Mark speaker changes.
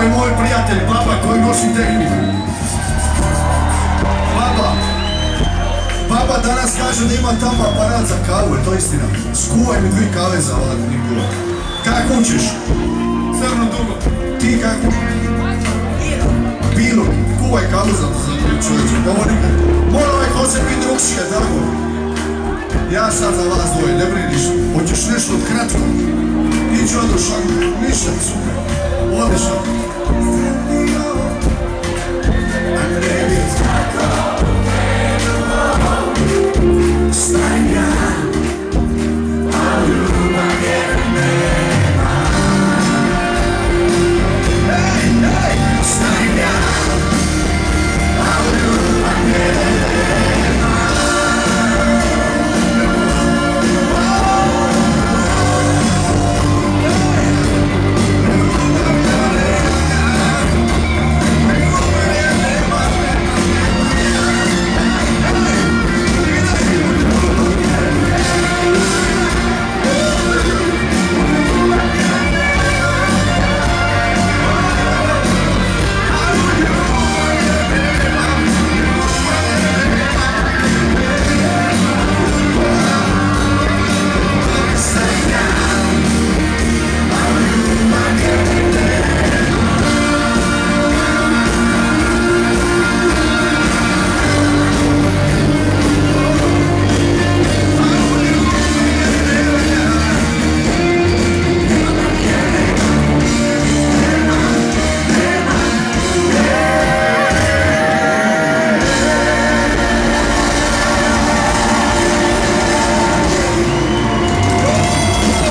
Speaker 1: Ovo je moj prijatelj, baba koji nosi tehniku. Baba danas kaže da ima tamo aparat za kavu, je to istina? Skuvaj mi 2 kave za ovak Nikola. Kako učiš?
Speaker 2: Crno dugo.
Speaker 1: Ti kako? Bilo. Kuvaj kavu za čovječe, govori ga. Mora ovaj koncept biti drugšije, tako? Ja sad za vas dvoje, ne briniš. Hoćeš nešto od kratko? Ići odo šanku, ništa, super. Ode šanku.